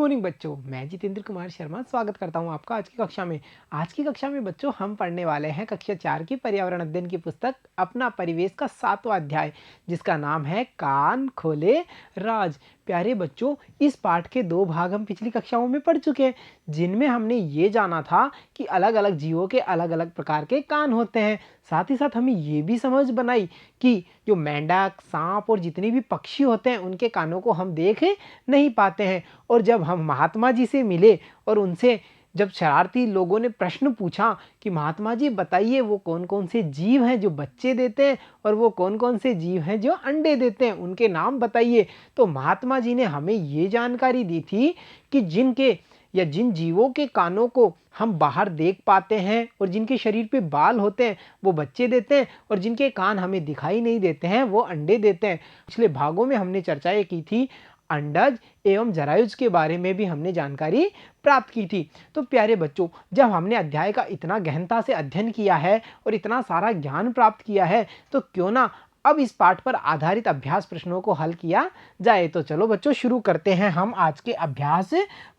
Morning बच्चों, मैं जितेंद्र कुमार शर्मा स्वागत करता हूं आपका आज की कक्षा में। आज की कक्षा में बच्चों हम पढ़ने वाले हैं कक्षा 4 की पर्यावरण अध्ययन की पुस्तक अपना परिवेश का 7वां अध्याय, जिसका नाम है कान खोले राज। प्यारे बच्चों, इस पाठ के 2 भाग हम पिछली कक्षाओं में पढ़ चुके हैं, जिनमें हमने ये जाना था कि अलग अलग जीवों के अलग अलग प्रकार के कान होते हैं। साथ ही साथ हमें ये भी समझ बनाई कि जो मेंढक, सांप और जितने भी पक्षी होते हैं उनके कानों को हम देख नहीं पाते हैं। और जब हम महात्मा जी से मिले और उनसे जब शरारती लोगों ने प्रश्न पूछा कि महात्मा जी बताइए, वो कौन कौन से जीव हैं जो बच्चे देते हैं और वो कौन कौन से जीव हैं जो अंडे देते हैं, उनके नाम बताइए। तो महात्मा जी ने हमें ये जानकारी दी थी कि जिन जीवों के कानों को हम बाहर देख पाते हैं और जिनके शरीर पे बाल होते हैं वो बच्चे देते हैं, और जिनके कान हमें दिखाई नहीं देते हैं वो अंडे देते हैं। पिछले भागों में हमने चर्चाएं की थी, अंडज एवं जरायुज के बारे में भी हमने जानकारी प्राप्त की थी। तो प्यारे बच्चों, जब हमने अध्याय का इतना गहनता से अध्ययन किया है और इतना सारा ज्ञान प्राप्त किया है, तो क्यों ना अब इस पाठ पर आधारित अभ्यास प्रश्नों को हल किया जाए। तो चलो बच्चों, शुरू करते हैं हम आज के अभ्यास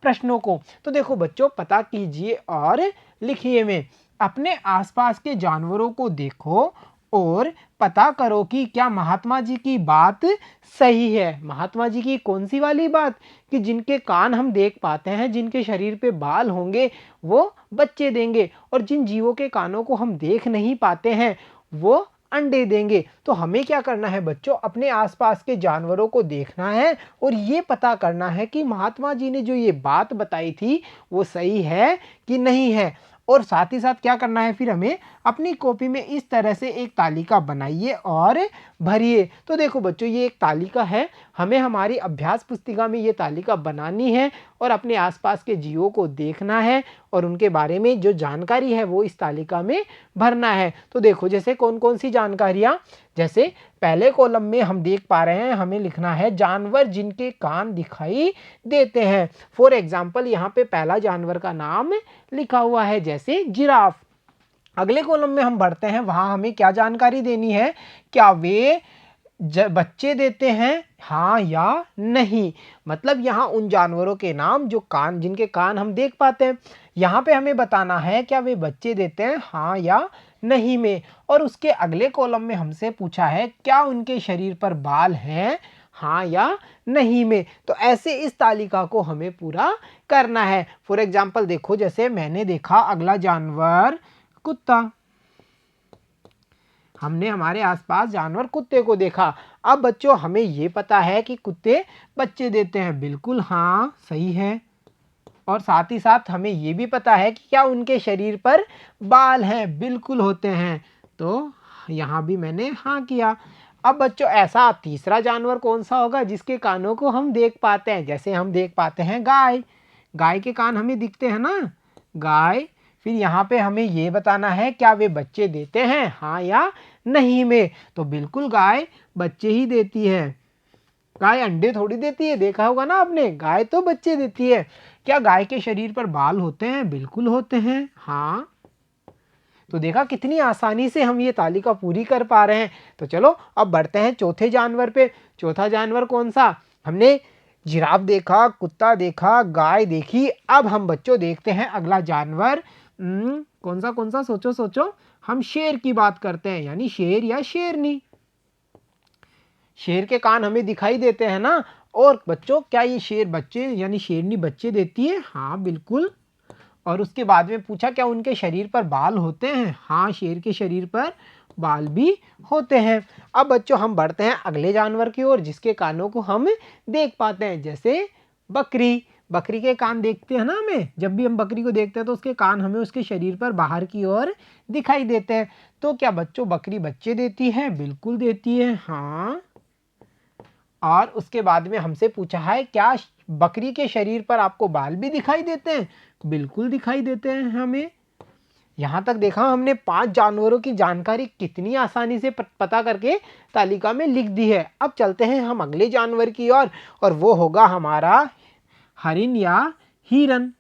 प्रश्नों को। तो देखो बच्चों, पता कीजिए और लिखिए में अपने आसपास के जानवरों को देखो और पता करो कि क्या महात्मा जी की बात सही है। महात्मा जी की कौन सी वाली बात कि जिनके कान हम देख पाते हैं, जिनके शरीर पे बाल होंगे वो बच्चे देंगे, और जिन जीवों के कानों को हम देख नहीं पाते हैं वो अंडे देंगे। तो हमें क्या करना है बच्चों, अपने आसपास के जानवरों को देखना है और ये पता करना है कि महात्मा जी ने जो ये बात बताई थी वो सही है कि नहीं है। और साथ ही साथ क्या करना है, फिर हमें अपनी कॉपी में इस तरह से एक तालिका बनाइए और भरिए। तो देखो बच्चों, ये एक तालिका है, हमें हमारी अभ्यास पुस्तिका में ये तालिका बनानी है और अपने आसपास के जीवों को देखना है और उनके बारे में जो जानकारी है वो इस तालिका में भरना है। तो देखो, जैसे कौन कौन सी जानकारियाँ, जैसे पहले कॉलम में हम देख पा रहे हैं, हमें लिखना है जानवर जिनके कान दिखाई देते हैं। फॉर एग्जाम्पल, यहाँ पे पहला जानवर का नाम लिखा हुआ है, जैसे जिराफ। अगले कॉलम में हम बढ़ते हैं, वहां हमें क्या जानकारी देनी है, क्या वे बच्चे देते हैं, हाँ या नहीं। मतलब यहाँ उन जानवरों के नाम जो कान जिनके कान हम देख पाते हैं, यहाँ पे हमें बताना है क्या वे बच्चे देते हैं, हाँ या नहीं में। और उसके अगले कॉलम में हमसे पूछा है क्या उनके शरीर पर बाल हैं, हाँ या नहीं में। तो ऐसे इस तालिका को हमें पूरा करना है। फॉर एग्जाम्पल देखो, जैसे मैंने देखा अगला जानवर कुत्ता, हमने हमारे आसपास जानवर कुत्ते को देखा। अब बच्चों, हमें ये पता है कि कुत्ते बच्चे देते हैं, बिल्कुल हाँ सही है। और साथ ही साथ हमें ये भी पता है कि क्या उनके शरीर पर बाल हैं, बिल्कुल होते हैं। तो यहाँ भी मैंने हाँ किया। अब बच्चों, ऐसा तीसरा जानवर कौन सा होगा जिसके कानों को हम देख पाते हैं, जैसे हम देख पाते हैं गाय। गाय के कान हमें दिखते हैं ना, गाय। फिर यहाँ पे हमें ये बताना है क्या वे बच्चे देते हैं, हाँ या नहीं में। तो बिल्कुल गाय बच्चे ही देती है, गाय अंडे थोड़ी देती है, देखा होगा ना आपने, गाय तो बच्चे देती है। क्या गाय के शरीर पर बाल होते हैं, बिल्कुल होते हैं, हाँ। तो देखा कितनी आसानी से हम ये तालिका पूरी कर पा रहे हैं। तो चलो अब बढ़ते हैं चौथे जानवर पे। चौथा जानवर कौन सा, हमने जिराफ देखा, कुत्ता देखा, गाय देखी। अब हम बच्चों देखते हैं अगला जानवर, कौन सा सोचो सोचो। हम शेर की बात करते हैं, यानी शेर या शेरनी। शेर के कान हमें दिखाई देते हैं ना। और बच्चों, क्या ये शेर बच्चे यानी शेरनी बच्चे देती है, हाँ बिल्कुल। और उसके बाद में पूछा क्या उनके शरीर पर बाल होते हैं, हाँ शेर के शरीर पर बाल भी होते हैं। अब बच्चों, हम बढ़ते हैं अगले जानवर की ओर जिसके कानों को हम देख पाते हैं, जैसे बकरी। बकरी के कान देखते हैं ना हमें, जब भी हम बकरी को देखते हैं तो उसके कान हमें उसके शरीर पर बाहर की ओर दिखाई देते हैं। तो क्या बच्चों बकरी बच्चे देती है, बिल्कुल देती है, हाँ। और उसके बाद में हमसे पूछा है क्या बकरी के शरीर पर आपको बाल भी दिखाई देते हैं, बिल्कुल दिखाई देते हैं हमें। यहाँ तक देखा हमने 5 जानवरों की जानकारी कितनी आसानी से पता करके तालिका में लिख दी है। अब चलते हैं हम अगले जानवर की ओर, और वो होगा हमारा हरिण या हिरन।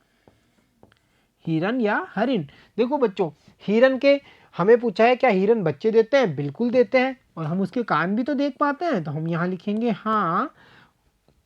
हिरन या हरिण। देखो बच्चों, हिरन के हमें पूछा है क्या हिरन बच्चे देते हैं, बिल्कुल देते हैं। और हम उसके कान भी तो देख पाते हैं, तो हम यहाँ लिखेंगे हाँ।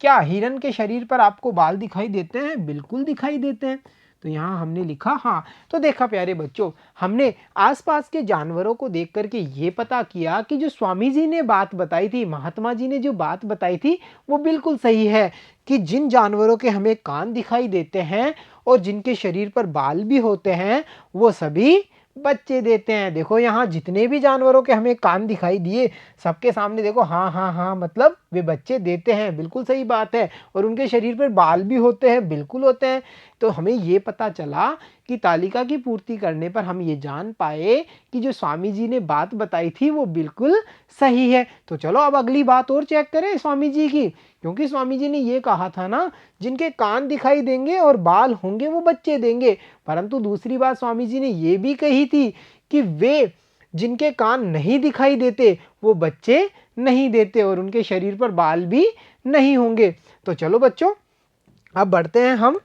क्या हिरन के शरीर पर आपको बाल दिखाई देते हैं? बिल्कुल दिखाई देते हैं। तो यहाँ हमने लिखा हाँ। तो देखा प्यारे बच्चों, हमने आसपास के जानवरों को देख करके ये पता किया कि जो स्वामी जी ने बात बताई थी, महात्मा जी ने जो बात बताई थी, वो बिल्कुल सही है कि जिन जानवरों के हमें कान दिखाई देते हैं और जिनके शरीर पर बाल भी होते हैं, वो सभी बच्चे देते हैं। देखो यहाँ जितने भी जानवरों के हमें कान दिखाई दिए, सबके सामने देखो हाँ हाँ हाँ, मतलब वे बच्चे देते हैं, बिल्कुल सही बात है। और उनके शरीर पर बाल भी होते हैं, बिल्कुल होते हैं। तो हमें ये पता चला कि तालिका की पूर्ति करने पर हम ये जान पाए कि जो स्वामी जी ने बात बताई थी वो बिल्कुल सही है। तो चलो अब अगली बात और चेक करें स्वामी जी की, क्योंकि स्वामी जी ने ये कहा था ना, जिनके कान दिखाई देंगे और बाल होंगे वो बच्चे देंगे। परंतु दूसरी बात स्वामी जी ने ये भी कही थी कि वे जिनके कान नहीं दिखाई देते वो बच्चे नहीं देते और उनके शरीर पर बाल भी नहीं होंगे। तो चलो बच्चों, अब बढ़ते हैं हम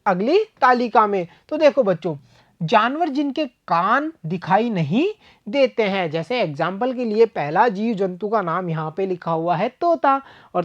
अगली तालिका में। तो देखो बच्चों, जानवर जिनके कान दिखाई नहीं देते हैं, जैसे एग्जाम्पल के लिए पहला जीव जंतु का नाम यहाँ पे लिखा हुआ है तोता। और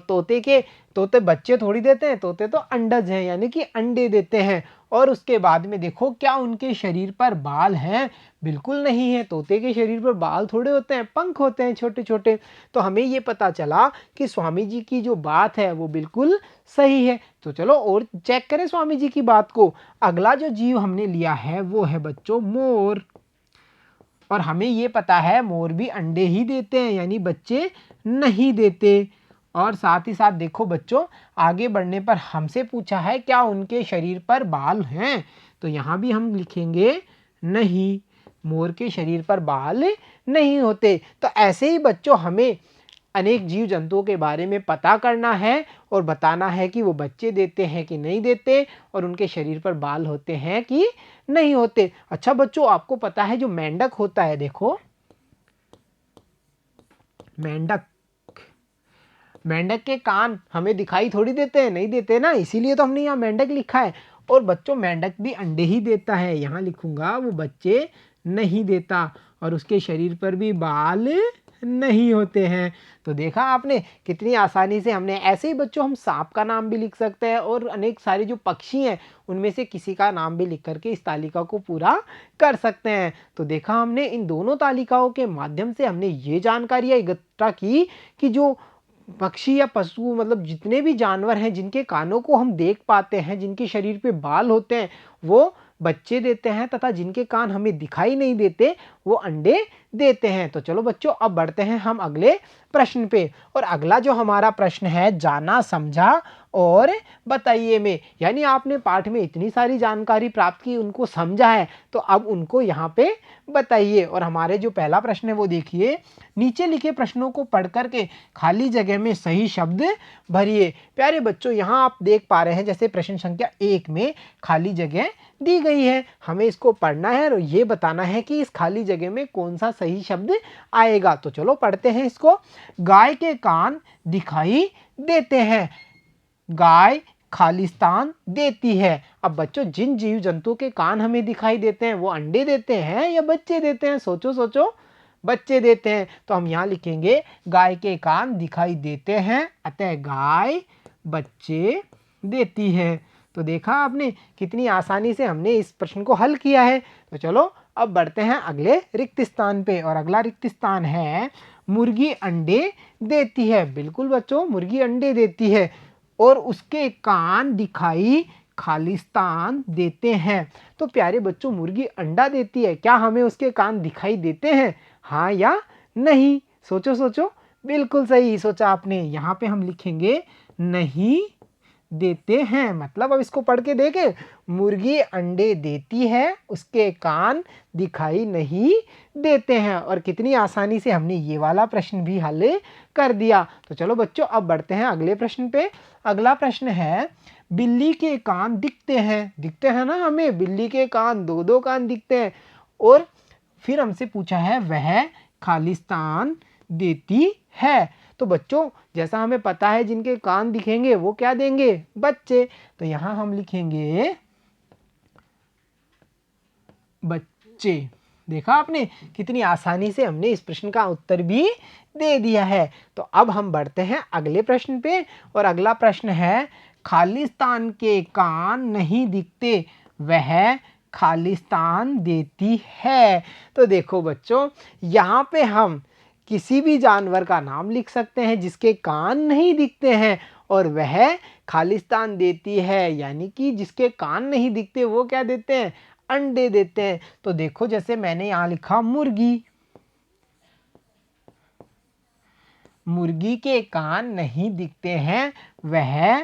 तोते बच्चे थोड़ी देते हैं, तोते तो अंडज हैं, यानी कि अंडे देते हैं। और उसके बाद में देखो, क्या उनके शरीर पर बाल हैं? बिल्कुल नहीं है। तोते के शरीर पर बाल थोड़े होते हैं, पंख होते हैं छोटे छोटे। तो हमें ये पता चला कि स्वामी जी की जो बात है वो बिल्कुल सही है। तो चलो और चेक करें स्वामी जी की बात को। अगला जो जीव हमने लिया है वो है बच्चों मोर। और हमें ये पता है मोर भी अंडे ही देते हैं, यानी बच्चे नहीं देते। और साथ ही साथ देखो बच्चों, आगे बढ़ने पर हमसे पूछा है क्या उनके शरीर पर बाल हैं? तो यहाँ भी हम लिखेंगे नहीं, मोर के शरीर पर बाल नहीं होते। तो ऐसे ही बच्चों, हमें अनेक जीव जंतुओं के बारे में पता करना है और बताना है कि वो बच्चे देते हैं कि नहीं देते और उनके शरीर पर बाल होते हैं कि नहीं होते। अच्छा बच्चों, आपको पता है जो मेंढक होता है, देखो मेंढक मेंढक के कान हमें दिखाई थोड़ी देते हैं, नहीं देते ना, इसीलिए तो हमने यहाँ मेंढक लिखा है। और बच्चों मेंढक भी अंडे ही देता है, यहाँ लिखूंगा वो बच्चे नहीं देता और उसके शरीर पर भी बाल नहीं होते हैं। तो देखा आपने कितनी आसानी से हमने, ऐसे ही बच्चों हम सांप का नाम भी लिख सकते हैं और अनेक सारे जो पक्षी हैं उनमें से किसी का नाम भी लिख करके इस तालिका को पूरा कर सकते हैं। तो देखा हमने इन दोनों तालिकाओं के माध्यम से हमने ये जानकारियाँ इकट्ठा की कि जो पक्षी या पशु, मतलब जितने भी जानवर हैं जिनके कानों को हम देख पाते हैं, जिनके शरीर पे बाल होते हैं, वो बच्चे देते हैं, तथा जिनके कान हमें दिखाई नहीं देते वो अंडे देते हैं। तो चलो बच्चों, अब बढ़ते हैं हम अगले प्रश्न पे। और अगला जो हमारा प्रश्न है, जाना समझा और बताइए में, यानी आपने पाठ में इतनी सारी जानकारी प्राप्त की, उनको समझा है, तो अब उनको यहाँ पे बताइए। और हमारे जो पहला प्रश्न है वो देखिए, नीचे लिखे प्रश्नों को पढ़ करके खाली जगह में सही शब्द भरिए। प्यारे बच्चों, यहाँ आप देख पा रहे हैं जैसे प्रश्न संख्या 1 में खाली जगह दी गई है, हमें इसको पढ़ना है और ये बताना है कि इस खाली जगह में कौन सा सही शब्द आएगा। तो चलो पढ़ते हैं इसको। गाय के कान दिखाई देते हैं, गाय खालिस्तान देती है। अब बच्चों, जिन जीव जंतु के कान हमें दिखाई देते हैं वो अंडे देते हैं या बच्चे देते हैं? सोचो सोचो, बच्चे देते हैं। तो हम यहाँ लिखेंगे गाय के कान दिखाई देते हैं, अतः गाय बच्चे देती है। तो देखा आपने कितनी आसानी से हमने इस प्रश्न को हल किया है। तो चलो अब बढ़ते हैं अगले रिक्त स्थान पे। और अगला रिक्त स्थान है मुर्गी अंडे देती है। बिल्कुल बच्चों, मुर्गी अंडे देती है और उसके कान दिखाई खालिस्तान देते हैं। तो प्यारे बच्चों, मुर्गी अंडा देती है, क्या हमें उसके कान दिखाई देते हैं? हाँ या नहीं? सोचो सोचो, बिल्कुल सही सोचा आपने। यहाँ पे हम लिखेंगे नहीं देते हैं। मतलब अब इसको पढ़ के देखें, मुर्गी अंडे देती है, उसके कान दिखाई नहीं देते हैं। और कितनी आसानी से हमने ये वाला प्रश्न भी हल कर दिया। तो चलो बच्चों, अब बढ़ते हैं अगले प्रश्न पे। अगला प्रश्न है, बिल्ली के कान दिखते हैं, दिखते हैं ना हमें, बिल्ली के कान, दो दो कान दिखते हैं। और फिर हमसे पूछा है वह खालिस्तान देती है। तो बच्चों, जैसा हमें पता है जिनके कान दिखेंगे वो क्या देंगे? बच्चे। तो यहां हम लिखेंगे बच्चे। देखा आपने कितनी आसानी से हमने इस प्रश्न का उत्तर भी दे दिया है। तो अब हम बढ़ते हैं अगले प्रश्न पे और अगला प्रश्न है खालिस्तान के कान नहीं दिखते वह खालिस्तान देती है। तो देखो बच्चों, यहाँ पे हम किसी भी जानवर का नाम लिख सकते हैं जिसके कान नहीं दिखते हैं और वह खालिस्तान देती है, यानी कि जिसके कान नहीं दिखते वो क्या देते हैं, अंडे देते हैं। तो देखो जैसे मैंने यहाँ लिखा मुर्गी, मुर्गी के कान नहीं दिखते हैं वह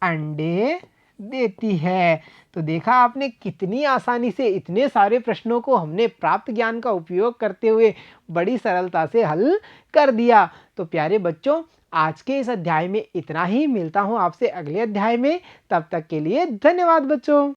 अंडे देती है। तो देखा आपने कितनी आसानी से इतने सारे प्रश्नों को हमने प्राप्त ज्ञान का उपयोग करते हुए बड़ी सरलता से हल कर दिया। तो प्यारे बच्चों, आज के इस अध्याय में इतना ही। मिलता हूँ आपसे अगले अध्याय में। तब तक के लिए धन्यवाद बच्चों।